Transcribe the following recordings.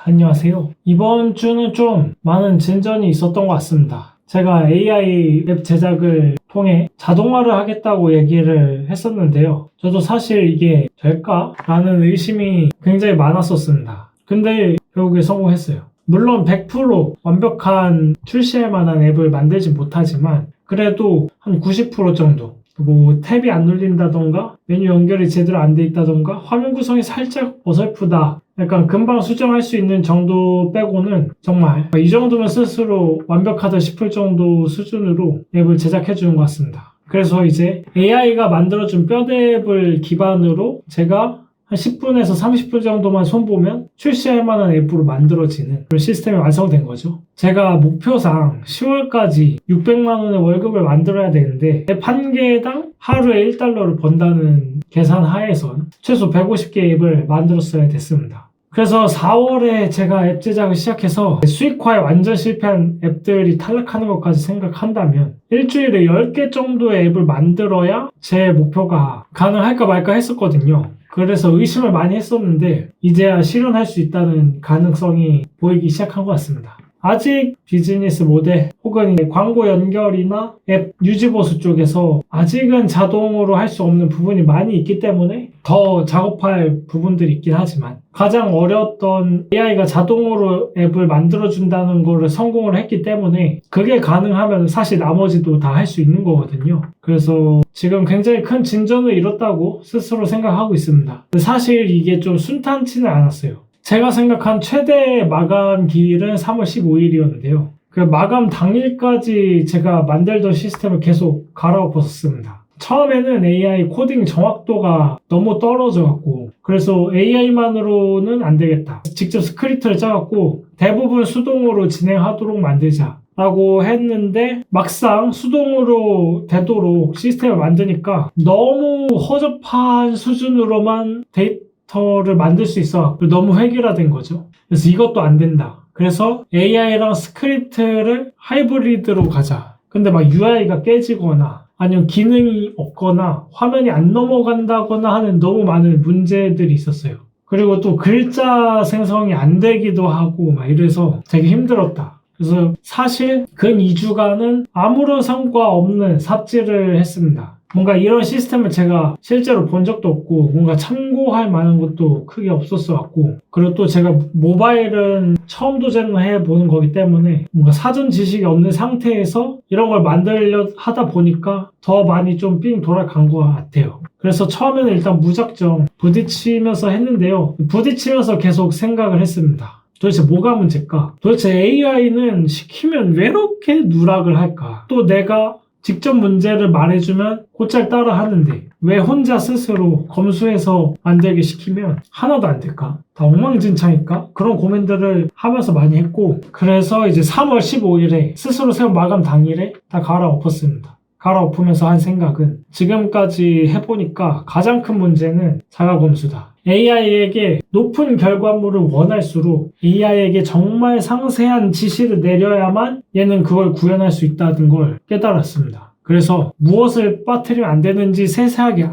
안녕하세요. 이번 주는 좀 많은 진전이 있었던 것 같습니다. 제가 AI 앱 제작을 통해 자동화를 하겠다고 얘기를 했었는데요. 저도 사실 이게 될까라는 의심이 굉장히 많았었습니다. 근데 결국에 성공했어요. 물론 100% 완벽한 출시할 만한 앱을 만들지 못하지만 그래도 한 90% 정도 탭이 안 눌린다던가 메뉴 연결이 제대로 안 돼 있다던가 화면 구성이 살짝 어설프다 약간 금방 수정할 수 있는 정도 빼고는 정말 이 정도면 스스로 완벽하다 싶을 정도 수준으로 앱을 제작해 주는 것 같습니다. 그래서 이제 AI가 만들어준 뼈대앱을 기반으로 제가 한 10분에서 30분 정도만 손보면 출시할 만한 앱으로 만들어지는 그런 시스템이 완성된 거죠. 제가 목표상 10월까지 600만 원의 월급을 만들어야 되는데 앱 한 개당 하루에 1달러를 번다는 계산 하에선 최소 150개 앱을 만들었어야 됐습니다. 그래서 4월에 제가 앱 제작을 시작해서 수익화에 완전 실패한 앱들이 탈락하는 것까지 생각한다면 일주일에 10개 정도의 앱을 만들어야 제 목표가 가능할까 말까 했었거든요. 그래서 의심을 많이 했었는데 이제야 실현할 수 있다는 가능성이 보이기 시작한 것 같습니다. 아직 비즈니스 모델 혹은 광고 연결이나 앱 유지보수 쪽에서 아직은 자동으로 할 수 없는 부분이 많이 있기 때문에 더 작업할 부분들이 있긴 하지만 가장 어려웠던 AI가 자동으로 앱을 만들어준다는 거를 성공을 했기 때문에 그게 가능하면 사실 나머지도 다 할 수 있는 거거든요. 그래서 지금 굉장히 큰 진전을 이뤘다고 스스로 생각하고 있습니다. 사실 이게 좀 순탄치는 않았어요. 제가 생각한 최대 마감 기일은 3월 15일이었는데요. 그 마감 당일까지 제가 만들던 시스템을 계속 갈아엎었습니다. 처음에는 AI 코딩 정확도가 너무 떨어져갖고 그래서 AI만으로는 안 되겠다. 직접 스크립트를 짜갖고 대부분 수동으로 진행하도록 만들자. 라고 했는데 막상 수동으로 되도록 시스템을 만드니까 너무 허접한 수준으로만 데이터를 만들 수 있어 너무 획일화된 거죠. 그래서 이것도 안 된다. 그래서 AI랑 스크립트를 하이브리드로 가자. 근데 막 UI가 깨지거나 아니면 기능이 없거나 화면이 안 넘어간다거나 하는 너무 많은 문제들이 있었어요. 그리고 또 글자 생성이 안 되기도 하고 막 이래서 되게 힘들었다. 그래서 사실 근 2주간은 아무런 성과 없는 삽질을 했습니다. 뭔가 이런 시스템을 제가 실제로 본 적도 없고 뭔가 참고할 만한 것도 크게 없었어 갖고 그리고 또 제가 모바일은 처음 도전해 보는 거기 때문에 뭔가 사전 지식이 없는 상태에서 이런 걸 만들려 하다 보니까 더 많이 좀 삥 돌아간 것 같아요. 그래서 처음에는 일단 무작정 부딪히면서 했는데요. 부딪히면서 계속 생각을 했습니다. 도대체 뭐가 문제일까? 도대체 AI는 시키면 왜 이렇게 누락을 할까? 또 내가 직접 문제를 말해주면 곧잘 따라 하는데 왜 혼자 스스로 검수해서 만들게 시키면 하나도 안 될까? 다 엉망진창일까? 그런 고민들을 하면서 많이 했고 그래서 이제 3월 15일에 스스로 세운 마감 당일에 다 갈아엎었습니다. 갈아엎으면서 한 생각은 지금까지 해보니까 가장 큰 문제는 자가검수다. AI에게 높은 결과물을 원할수록 AI에게 정말 상세한 지시를 내려야만 얘는 그걸 구현할 수 있다는 걸 깨달았습니다. 그래서 무엇을 빠뜨리면 안 되는지 세세하게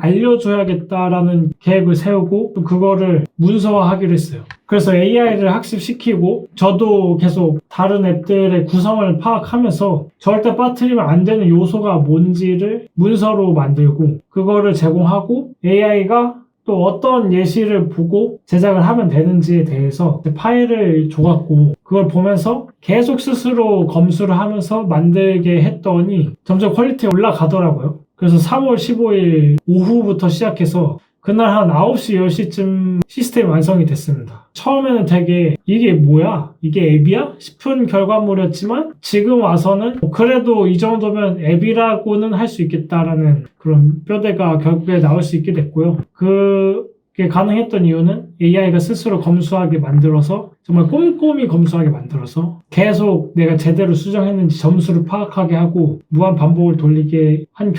알려줘야겠다라는 계획을 세우고 또 그거를 문서화하기로 했어요. 그래서 AI를 학습시키고 저도 계속 다른 앱들의 구성을 파악하면서 절대 빠뜨리면 안 되는 요소가 뭔지를 문서로 만들고 그거를 제공하고 AI가 또 어떤 예시를 보고 제작을 하면 되는지에 대해서 파일을 줘갖고 그걸 보면서 계속 스스로 검수를 하면서 만들게 했더니 점점 퀄리티가 올라가더라고요. 그래서 3월 15일 오후부터 시작해서 그날 한 9시, 10시쯤 시스템이 완성이 됐습니다. 처음에는 되게 이게 뭐야? 이게 앱이야? 싶은 결과물이었지만 지금 와서는 그래도 이 정도면 앱이라고는 할 수 있겠다라는 그런 뼈대가 결국에 나올 수 있게 됐고요. 그게 가능했던 이유는 AI가 스스로 검수하게 만들어서 정말 꼼꼼히 검수하게 만들어서 계속 내가 제대로 수정했는지 점수를 파악하게 하고 무한 반복을 돌리게 한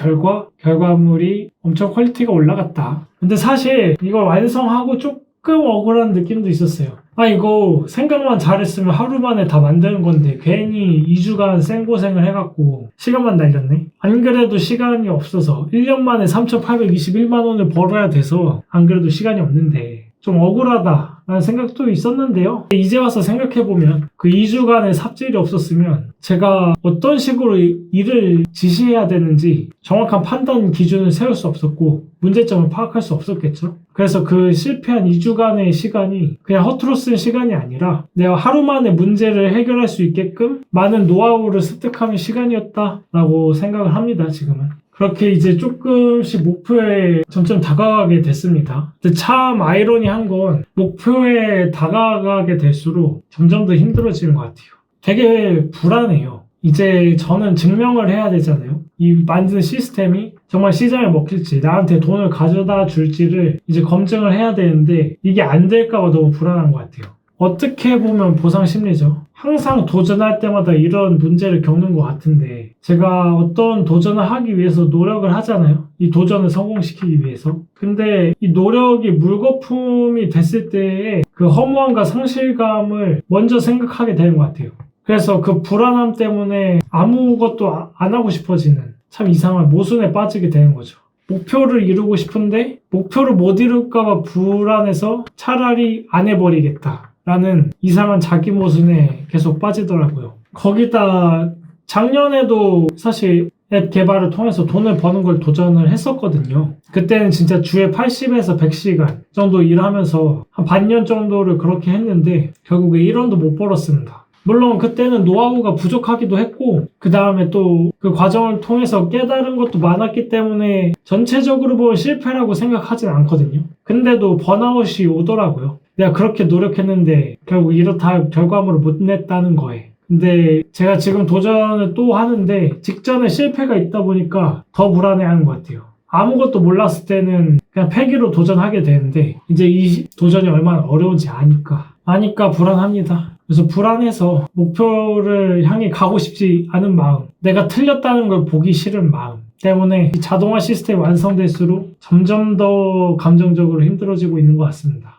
결과물이 엄청 퀄리티가 올라갔다. 근데 사실 이걸 완성하고 조금 억울한 느낌도 있었어요. 이거 생각만 잘했으면 하루 만에 다 만드는 건데 괜히 2주간 생고생을 해갖고 시간만 날렸네. 안 그래도 시간이 없어서 1년 만에 3,821만 원을 벌어야 돼서 안 그래도 시간이 없는데 좀 억울하다 라는 생각도 있었는데요. 이제 와서 생각해보면 그 2주간의 삽질이 없었으면 제가 어떤 식으로 일을 지시해야 되는지 정확한 판단 기준을 세울 수 없었고 문제점을 파악할 수 없었겠죠. 그래서 그 실패한 2주간의 시간이 그냥 허투루 쓴 시간이 아니라 내가 하루 만에 문제를 해결할 수 있게끔 많은 노하우를 습득하는 시간이었다라고 생각을 합니다. 지금은. 그렇게 이제 조금씩 목표에 점점 다가가게 됐습니다. 근데 참 아이러니한 건 목표에 다가가게 될수록 점점 더 힘들어지는 것 같아요. 되게 불안해요. 이제 저는 증명을 해야 되잖아요. 이 만드는 시스템이 정말 시장에 먹힐지 나한테 돈을 가져다 줄지를 이제 검증을 해야 되는데 이게 안 될까 봐 너무 불안한 것 같아요. 어떻게 보면 보상 심리죠. 항상 도전할 때마다 이런 문제를 겪는 것 같은데 제가 어떤 도전을 하기 위해서 노력을 하잖아요. 이 도전을 성공시키기 위해서. 근데 이 노력이 물거품이 됐을 때의 그 허무함과 상실감을 먼저 생각하게 되는 것 같아요. 그래서 그 불안함 때문에 아무것도 안 하고 싶어지는 참 이상한 모순에 빠지게 되는 거죠. 목표를 이루고 싶은데 목표를 못 이룰까봐 불안해서 차라리 안 해버리겠다. 라는 이상한 자기 모순에 계속 빠지더라고요. 거기다 작년에도 사실 앱 개발을 통해서 돈을 버는 걸 도전을 했었거든요. 그때는 진짜 주에 80에서 100시간 정도 일하면서 한 반년 정도를 그렇게 했는데 결국에 1원도 못 벌었습니다. 물론 그때는 노하우가 부족하기도 했고 그 다음에 또 그 과정을 통해서 깨달은 것도 많았기 때문에 전체적으로 보면 실패라고 생각하진 않거든요. 근데도 번아웃이 오더라고요. 내가 그렇게 노력했는데 결국 이렇다 결과물을 못 냈다는 거에. 근데 제가 지금 도전을 또 하는데 직전에 실패가 있다 보니까 더 불안해하는 것 같아요. 아무것도 몰랐을 때는 그냥 패기로 도전하게 되는데 이제 이 도전이 얼마나 어려운지 아니까 불안합니다. 그래서 불안해서 목표를 향해 가고 싶지 않은 마음, 내가 틀렸다는 걸 보기 싫은 마음 때문에 이 자동화 시스템이 완성될수록 점점 더 감정적으로 힘들어지고 있는 것 같습니다.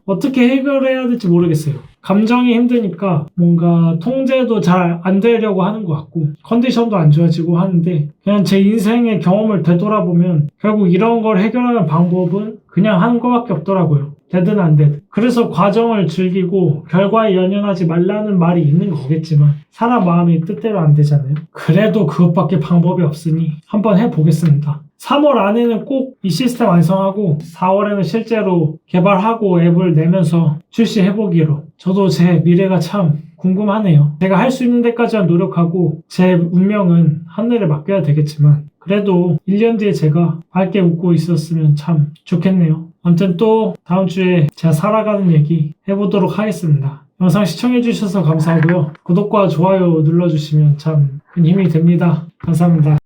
어떻게 해결해야 될지 모르겠어요. 감정이 힘드니까 뭔가 통제도 잘 안 되려고 하는 것 같고 컨디션도 안 좋아지고 하는데 그냥 제 인생의 경험을 되돌아보면 결국 이런 걸 해결하는 방법은 그냥 하는 것밖에 없더라고요. 되든 안 되든. 그래서 과정을 즐기고 결과에 연연하지 말라는 말이 있는 거겠지만 사람 마음이 뜻대로 안 되잖아요. 그래도 그것밖에 방법이 없으니 한번 해보겠습니다. 3월 안에는 꼭 이 시스템 완성하고 4월에는 실제로 개발하고 앱을 내면서 출시해보기로. 저도 제 미래가 참 궁금하네요. 제가 할 수 있는 데까지만 노력하고 제 운명은 하늘에 맡겨야 되겠지만 그래도 1년 뒤에 제가 밝게 웃고 있었으면 참 좋겠네요. 아무튼 또 다음 주에 제가 살아가는 얘기 해보도록 하겠습니다. 영상 시청해주셔서 감사하고요. 구독과 좋아요 눌러주시면 참 큰 힘이 됩니다. 감사합니다.